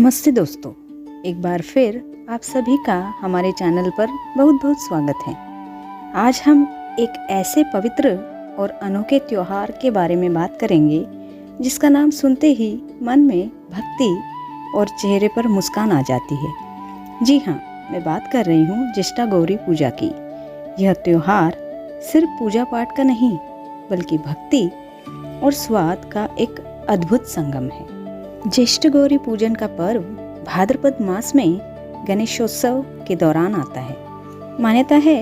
नमस्ते दोस्तों, एक बार फिर आप सभी का हमारे चैनल पर बहुत बहुत स्वागत है। आज हम एक ऐसे पवित्र और अनोखे त्योहार के बारे में बात करेंगे जिसका नाम सुनते ही मन में भक्ति और चेहरे पर मुस्कान आ जाती है। जी हाँ, मैं बात कर रही हूँ ज्येष्ठा गौरी पूजा की। यह त्योहार सिर्फ पूजा पाठ का नहीं बल्कि भक्ति और स्वाद का एक अद्भुत संगम है। ज्येष्ठ गौरी पूजन का पर्व भाद्रपद मास में गणेशोत्सव के दौरान आता है। मान्यता है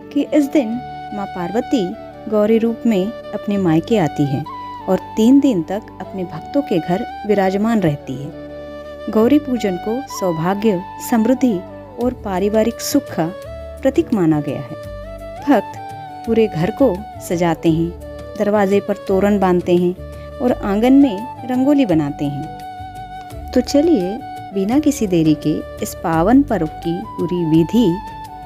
कि इस दिन माँ पार्वती गौरी रूप में अपने मायके आती है और 3 दिन तक अपने भक्तों के घर विराजमान रहती है। गौरी पूजन को सौभाग्य, समृद्धि और पारिवारिक सुख का प्रतीक माना गया है। भक्त पूरे घर को सजाते हैं, दरवाजे पर तोरण बांधते हैं और आंगन में रंगोली बनाते हैं। तो चलिए बिना किसी देरी के इस पावन पर्व की पूरी विधि,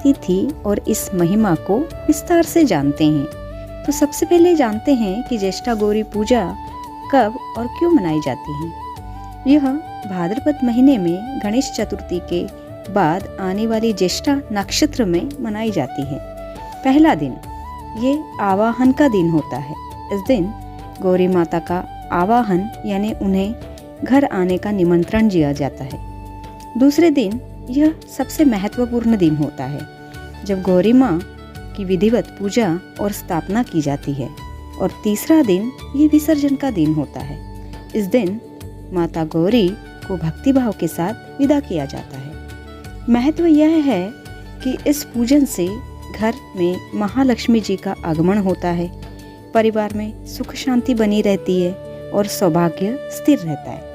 तिथि और इस महिमा को विस्तार से जानते हैं। तो सबसे पहले जानते हैं कि ज्येष्ठा गौरी पूजा कब और क्यों मनाई जाती है। यह भाद्रपद महीने में गणेश चतुर्थी के बाद आने वाली ज्येष्ठा नक्षत्र में मनाई जाती है। पहला दिन ये आवाहन का दिन होता है। इस दिन गौरी माता का आवाहन यानी उन्हें घर आने का निमंत्रण दिया जाता है। दूसरे दिन यह सबसे महत्वपूर्ण दिन होता है जब गौरी माँ की विधिवत पूजा और स्थापना की जाती है। और तीसरा दिन ये विसर्जन का दिन होता है। इस दिन माता गौरी को भक्तिभाव के साथ विदा किया जाता है। महत्व यह है कि इस पूजन से घर में महालक्ष्मी जी का आगमन होता है, परिवार में सुख शांति बनी रहती है और सौभाग्य स्थिर रहता है।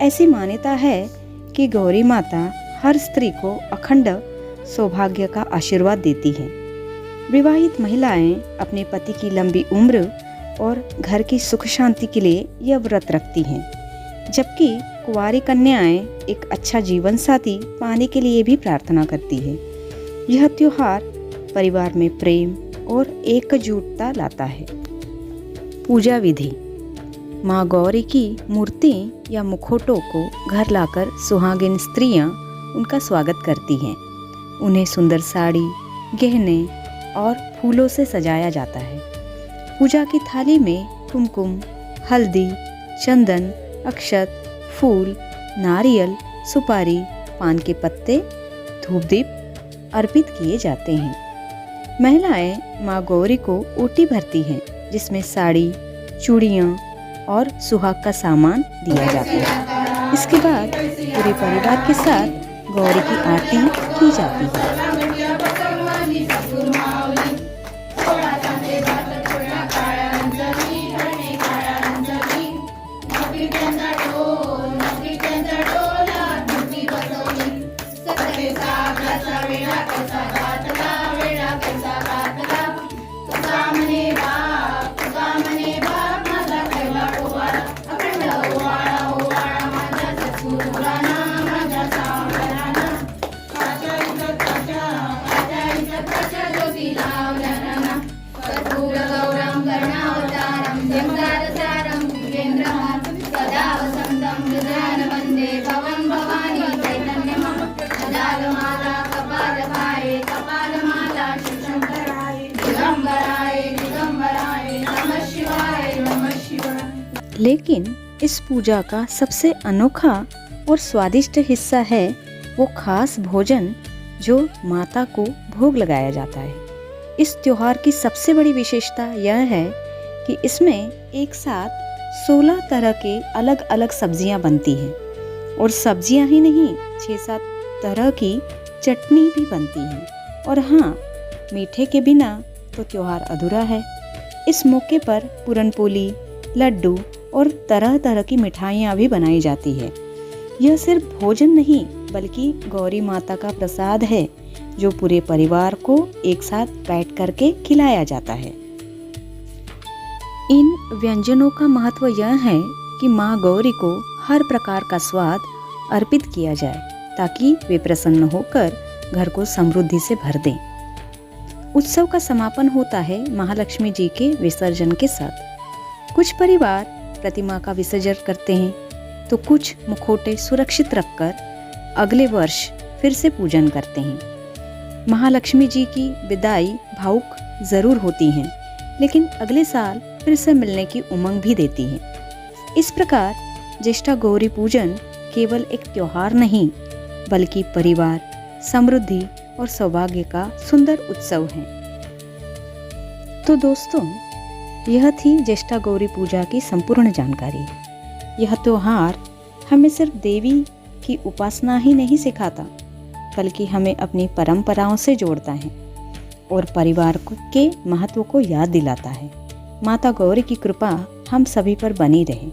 ऐसी मान्यता है कि गौरी माता हर स्त्री को अखंड सौभाग्य का आशीर्वाद देती है। विवाहित महिलाएं अपने पति की लंबी उम्र और घर की सुख शांति के लिए यह व्रत रखती हैं, जबकि कुंवारी कन्याएं एक अच्छा जीवन साथी पाने के लिए भी प्रार्थना करती है। यह त्योहार परिवार में प्रेम और एकजुटता लाता है। पूजा विधि। माँ गौरी की मूर्ति या मुखौटों को घर लाकर सुहागिन स्त्रियां उनका स्वागत करती हैं। उन्हें सुंदर साड़ी, गहने और फूलों से सजाया जाता है। पूजा की थाली में कुमकुम, हल्दी, चंदन, अक्षत, फूल, नारियल, सुपारी, पान के पत्ते, धूप दीप अर्पित किए जाते हैं। महिलाएं माँ गौरी को ओटी भरती हैं, जिसमें साड़ी, चूड़ियाँ और सुहाग का सामान दिया जाता है। इसके बाद पूरे परिवार के साथ गौरी की आरती की जाती है। लेकिन इस पूजा का सबसे अनोखा और स्वादिष्ट हिस्सा है वो खास भोजन जो माता को भोग लगाया जाता है। इस त्योहार की सबसे बड़ी विशेषता यह है कि इसमें एक साथ 16 तरह के अलग अलग सब्जियां बनती हैं। और सब्जियां ही नहीं, 6-7 तरह की चटनी भी बनती है। और हाँ, मीठे के बिना तो त्योहार अधूरा है। इस मौके पर पूरनपोली, लड्डू और तरह तरह की मिठाइयाँ भी बनाई जाती है। यह सिर्फ भोजन नहीं बल्कि गौरी माता का प्रसाद है जो पूरे परिवार को एक साथ बैठ करके खिलाया जाता है। इन व्यंजनों का महत्व यह है कि माँ गौरी को हर प्रकार का स्वाद अर्पित किया जाए ताकि वे प्रसन्न होकर घर को समृद्धि से भर दें। उत्सव का समापन होता है महालक्ष्मी जी के विसर्जन के साथ। कुछ परिवार प्रतिमा का विसर्जन करते हैं, तो कुछ मुखौटे सुरक्षित रखकर अगले वर्ष फिर से पूजन करते हैं। महालक्ष्मी जी की विदाई भावुक ज़रूर होती हैं, लेकिन अगले साल फिर से मिलने की उमंग भी देती है। इस प्रकार ज्येष्ठा गौरी पूजन केवल एक त्योहार नहीं, बल्कि परिवार, समृद्धि और सौभाग्य का सुंदर उत्सव है। तो दोस्तों, यह थी ज्येष्ठा गौरी पूजा की संपूर्ण जानकारी। यह त्योहार हमें सिर्फ देवी की उपासना ही नहीं सिखाता, बल्कि हमें अपनी परंपराओं से जोड़ता है और परिवार के महत्व को याद दिलाता है। माता गौरी की कृपा हम सभी पर बनी रहे।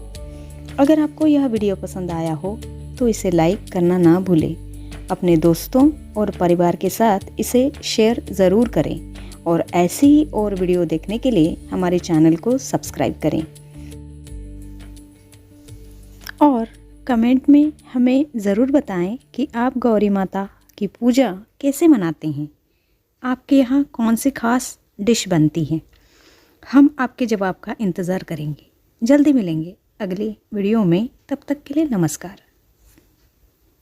अगर आपको यह वीडियो पसंद आया हो तो इसे लाइक करना ना भूलें। अपने दोस्तों और परिवार के साथ इसे शेयर ज़रूर करें और ऐसी ही और वीडियो देखने के लिए हमारे चैनल को सब्सक्राइब करें। और कमेंट में हमें ज़रूर बताएं कि आप गौरी माता की पूजा कैसे मनाते हैं। आपके यहाँ कौन सी खास डिश बनती है। हम आपके जवाब का इंतज़ार करेंगे। जल्दी मिलेंगे अगले वीडियो में। तब तक के लिए नमस्कार।